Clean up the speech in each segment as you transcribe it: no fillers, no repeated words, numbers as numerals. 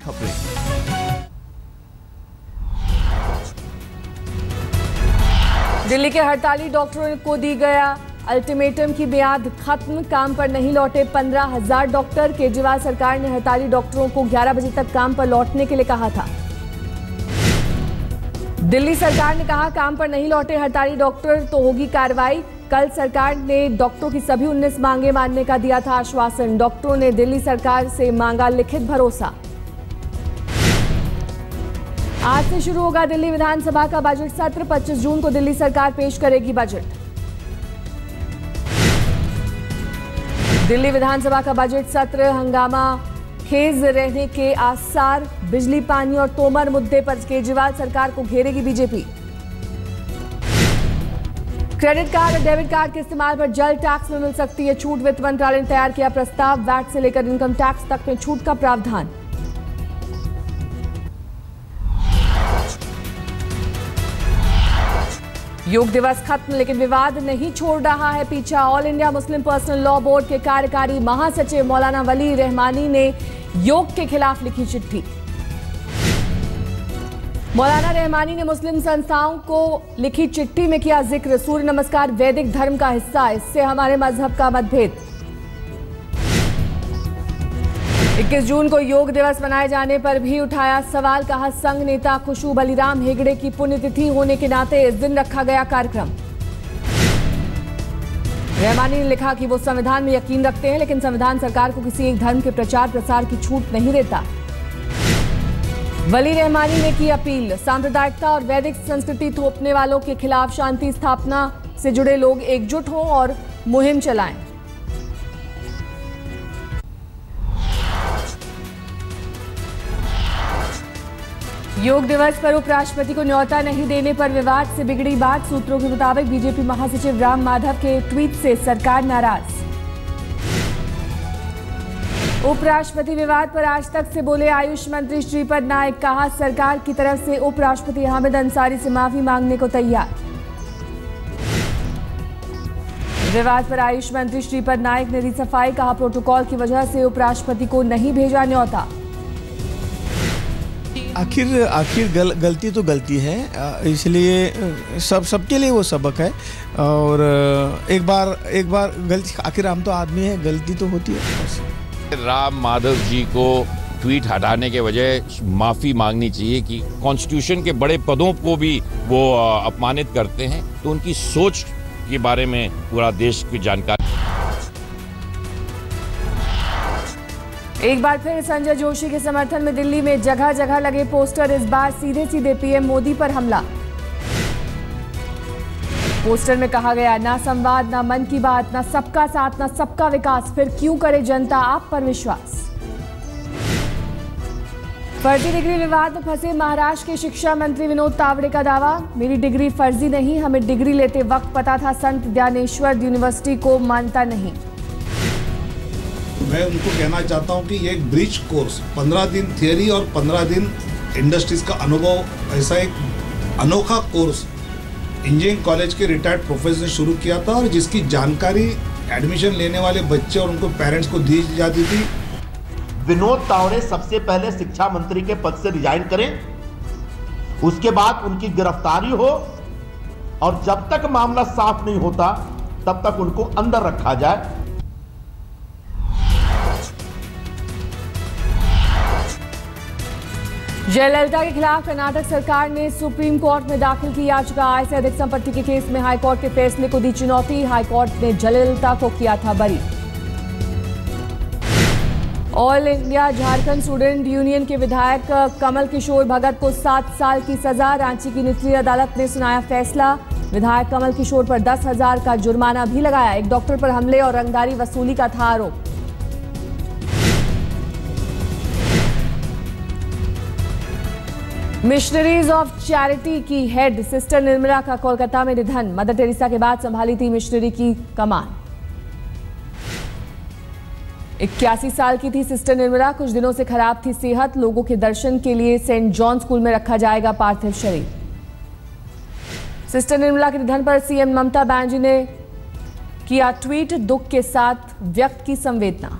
खबरें। दिल्ली के हड़ताली डॉक्टरों को दी गया अल्टीमेटम की मियाद खत्म, काम पर नहीं लौटे 15,000 डॉक्टर। केजरीवाल सरकार ने हड़ताली डॉक्टरों को 11 बजे तक काम पर लौटने के लिए कहा था। दिल्ली सरकार ने कहा काम पर नहीं लौटे हड़ताली डॉक्टर तो होगी कार्रवाई। कल सरकार ने डॉक्टरों की सभी 19 मांगे मानने का दिया था आश्वासन। डॉक्टरों ने दिल्ली सरकार से मांगा लिखित भरोसा। आज से शुरू होगा दिल्ली विधानसभा का बजट सत्र। 25 जून को दिल्ली सरकार पेश करेगी बजट। दिल्ली विधानसभा का बजट सत्र हंगामा खेज रहने के आसार। बिजली, पानी और तोमर मुद्दे पर केजरीवाल सरकार को घेरेगी बीजेपी। क्रेडिट कार्ड और डेबिट कार्ड के इस्तेमाल पर जल्द टैक्स में मिल सकती है छूट। वित्त मंत्रालय ने तैयार किया प्रस्ताव। वैट से लेकर इनकम टैक्स तक में छूट का प्रावधान। योग दिवस खत्म, लेकिन विवाद नहीं छोड़ रहा है पीछा। All India Muslim personal law board के कार्यकारी महासचिव मौलाना वली रहमानी ने योग के खिलाफ लिखी चिट्ठी। मौलाना रहमानी ने मुस्लिम संस्थाओं को लिखी चिट्ठी में किया जिक्र। सूर्य नमस्कार वैदिक धर्म का हिस्सा, इससे हमारे मजहब का मतभेद। 21 जून को योग दिवस मनाए जाने पर भी उठाया सवाल। कहा संघ नेता खुशबू बलिराम हेगड़े की पुण्यतिथि होने के नाते इस दिन रखा गया कार्यक्रम। रहमानी ने लिखा कि वो संविधान में यकीन रखते हैं, लेकिन संविधान सरकार को किसी एक धर्म के प्रचार प्रसार की छूट नहीं देता। वली रहमानी ने की अपील। सांप्रदायिकता और वैदिक संस्कृति थोपने वालों के खिलाफ शांति स्थापना से जुड़े लोग एकजुट हों और मुहिम चलाएं। योग दिवस पर उपराष्ट्रपति को न्योता नहीं देने पर विवाद से बिगड़ी बात। सूत्रों के मुताबिक बीजेपी महासचिव राम माधव के ट्वीट से सरकार नाराज। उपराष्ट्रपति विवाद पर आज तक से बोले आयुष मंत्री श्रीपद नायक। कहा सरकार की तरफ से उपराष्ट्रपति हामिद अंसारी से माफी मांगने को तैयार। विवाद पर आयुष मंत्री श्रीपद नायक ने दी सफाई। कहा प्रोटोकॉल की वजह से उपराष्ट्रपति को नहीं भेजा न्योता। आखिर गलती तो गलती है, इसलिए सबके लिए वो सबक है। और एक बार गलती, आखिर हम तो आदमी है, गलती तो होती है। राम माधव जी को ट्वीट हटाने के बजाय माफ़ी मांगनी चाहिए कि कॉन्स्टिट्यूशन के बड़े पदों को भी वो अपमानित करते हैं, तो उनकी सोच के बारे में पूरा देश की जानकारी। एक बार फिर संजय जोशी के समर्थन में दिल्ली में जगह जगह लगे पोस्टर। इस बार सीधे सीधे पीएम मोदी पर हमला। पोस्टर में कहा गया ना संवाद, ना मन की बात, ना सबका साथ, ना सबका विकास, फिर क्यों करे जनता आप पर विश्वास। फर्जी डिग्री विवाद में फंसे महाराष्ट्र के शिक्षा मंत्री विनोद तावड़े का दावा। मेरी डिग्री फर्जी नहीं, हमें डिग्री लेते वक्त पता था संत ज्ञानेश्वर यूनिवर्सिटी को मानता नहीं। मैं उनको कहना चाहता हूं कि ये एक ब्रिज कोर्स 15 दिन थियरी और 15 दिन इंडस्ट्रीज का अनुभव, ऐसा एक अनोखा कोर्स इंजीनियरिंग कॉलेज के रिटायर्ड प्रोफेसर ने शुरू किया था, और जिसकी जानकारी एडमिशन लेने वाले बच्चे और उनको पेरेंट्स को दी जाती थी। विनोद तावड़े सबसे पहले शिक्षा मंत्री के पद से रिजाइन करें, उसके बाद उनकी गिरफ्तारी हो, और जब तक मामला साफ नहीं होता तब तक उनको अंदर रखा जाए। जयललिता के खिलाफ कर्नाटक सरकार ने सुप्रीम कोर्ट में दाखिल की याचिका। आय से अधिक संपत्ति के केस में हाईकोर्ट के फैसले को दी चुनौती। हाईकोर्ट ने जयललिता को किया था बरी। All India Jharkhand student union के विधायक कमल किशोर भगत को 7 साल की सजा। रांची की निचली अदालत ने सुनाया फैसला। विधायक कमल किशोर पर 10,000 का जुर्माना भी लगाया। एक डॉक्टर पर हमले और रंगदारी वसूली का था आरोप। मिशनरीज ऑफ चैरिटी की हेड सिस्टर निर्मला का कोलकाता में निधन। मदर टेरेसा के बाद संभाली थी मिशनरी की कमान। 81 साल की थी सिस्टर निर्मला। कुछ दिनों से खराब थी सेहत। लोगों के दर्शन के लिए सेंट जॉन स्कूल में रखा जाएगा पार्थिव शरीर। सिस्टर निर्मला के निधन पर सीएम ममता बनर्जी ने किया ट्वीट। दुख के साथ व्यक्त की संवेदना।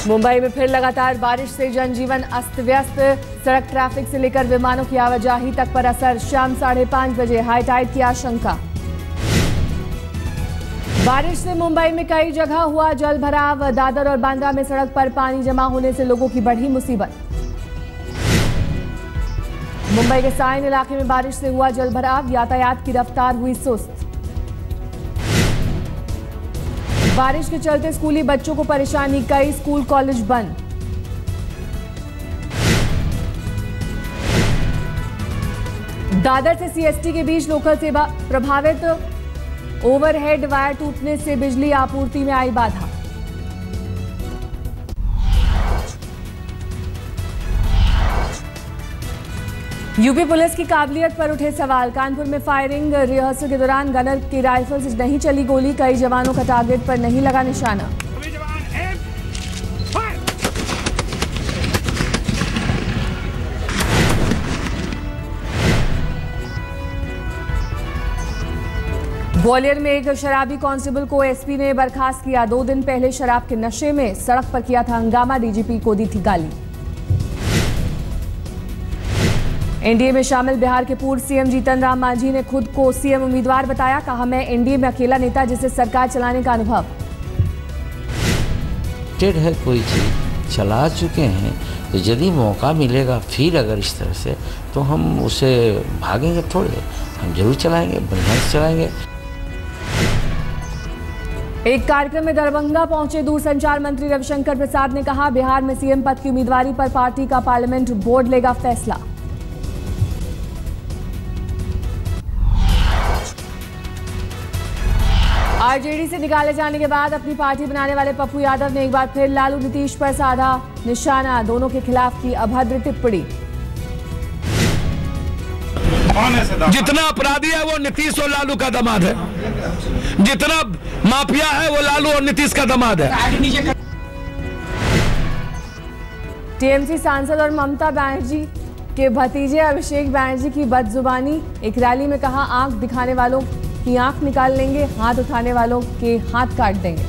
मुंबई में फिर लगातार बारिश से जनजीवन अस्त व्यस्त। सड़क ट्रैफिक से लेकर विमानों की आवाजाही तक पर असर। शाम 5:30 बजे हाई टाइड की आशंका। बारिश से मुंबई में कई जगह हुआ जल भराव। दादर और बांद्रा में सड़क पर पानी जमा होने से लोगों की बढ़ी मुसीबत। मुंबई के साइन इलाके में बारिश से हुआ जल भराव। यातायात की रफ्तार हुई सुस्त। बारिश के चलते स्कूली बच्चों को परेशानी। कई स्कूल कॉलेज बंद। दादर से सीएसटी के बीच लोकल सेवा प्रभावित। ओवरहेड वायर टूटने से बिजली आपूर्ति में आई बाधा। यूपी पुलिस की काबिलियत पर उठे सवाल। कानपुर में फायरिंग रिहर्सल के दौरान गनर की राइफल से नहीं चली गोली। कई जवानों का टारगेट पर नहीं लगा निशाना। ग्वालियर में एक शराबी कांस्टेबल को एसपी ने बर्खास्त किया। 2 दिन पहले शराब के नशे में सड़क पर किया था हंगामा। डीजीपी को दी थी गाली। एनडीए में शामिल बिहार के पूर्व सीएम जीतन राम मांझी ने खुद को सीएम उम्मीदवार बताया। कहा, मैं एनडीए में अकेला नेता जिसे सरकार चलाने का अनुभव है। कोई चीज चला चुके हैं तो यदि मौका मिलेगा फिर अगर इस तरह से तो हम उसे भागेंगे थोड़े। हम जरूर चलाएंगे, बढ़िया से चलाएंगे। एक कार्यक्रम में दरभंगा पहुंचे दूरसंचार मंत्री रविशंकर प्रसाद ने कहा, बिहार में सीएम पद की उम्मीदवारी पर पार्टी का पार्लियामेंट बोर्ड लेगा फैसला। आरजेडी से निकाले जाने के बाद अपनी पार्टी बनाने वाले पप्पू यादव ने एक बार फिर लालू नीतीश पर साधा निशाना। दोनों के खिलाफ की अभद्र टिप्पणी। जितना अपराधी है वो नीतीश और लालू का दामाद है। जितना माफिया है वो लालू और नीतीश का दामाद है। टीएमसी सांसद और ममता बनर्जी के भतीजे अभिषेक बनर्जी की बदजुबानी। एक रैली में कहा, आंख दिखाने वालों की आंख निकाल लेंगे, हाथ उठाने वालों के हाथ काट देंगे।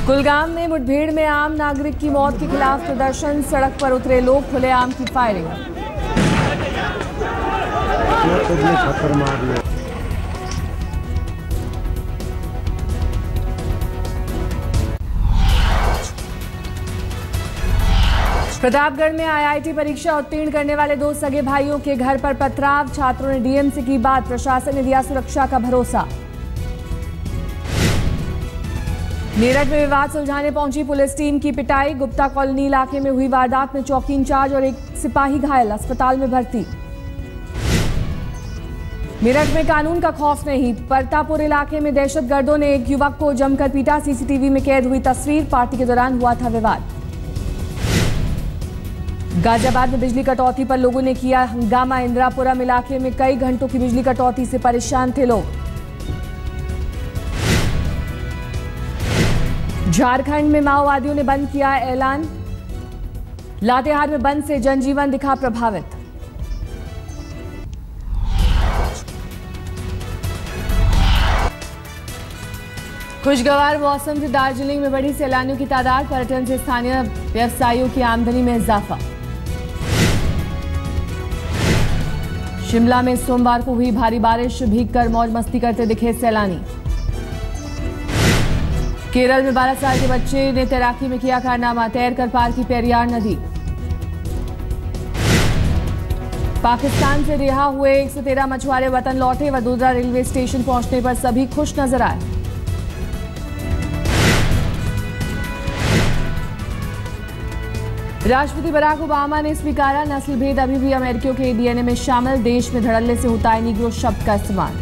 कुलगाम में मुठभेड़ में आम नागरिक की मौत के खिलाफ प्रदर्शन। सड़क पर उतरे लोग, खुलेआम की फायरिंग। प्रतापगढ़ में आईआईटी परीक्षा उत्तीर्ण करने वाले 2 सगे भाइयों के घर पर पथराव। छात्रों ने डीएम से की बात। प्रशासन ने दिया सुरक्षा का भरोसा। मेरठ में विवाद सुलझाने पहुंची पुलिस टीम की पिटाई। गुप्ता कॉलोनी इलाके में हुई वारदात में चौकी इंचार्ज और एक सिपाही घायल, अस्पताल में भर्ती। मेरठ में कानून का खौफ नहीं। परतापुर इलाके में दहशतगर्दों ने एक युवक को जमकर पीटा। सीसीटीवी में कैद हुई तस्वीर। पार्टी के दौरान हुआ था विवाद। गाजियाबाद में बिजली कटौती पर लोगों ने किया हंगामा। इंदिरापुरम इलाके में कई घंटों की बिजली कटौती से परेशान थे लोग। झारखंड में माओवादियों ने बंद किया ऐलान। लातेहार में बंद से जनजीवन दिखा प्रभावित। खुशगवार मौसम से दार्जिलिंग में बढ़ी सैलानियों की तादाद। पर्यटन से स्थानीय व्यवसायियों की आमदनी में इजाफा। शिमला में सोमवार को हुई भारी बारिश। भीगकर मौज मस्ती करते दिखे सैलानी। केरल में 12 साल के बच्चे ने तैराकी में किया कारनामा। तैरकर पार की पेरियार नदी। पाकिस्तान से रिहा हुए 113 मछुआरे वतन लौटे। वडोदरा रेलवे स्टेशन पहुंचने पर सभी खुश नजर आए। राष्ट्रपति बराक ओबामा ने स्वीकारा, नस्ल भेद अभी भी अमेरिकियों के डीएनए में शामिल। देश में धड़ल्ले से होता है नीग्रो शब्द का इस्तेमाल।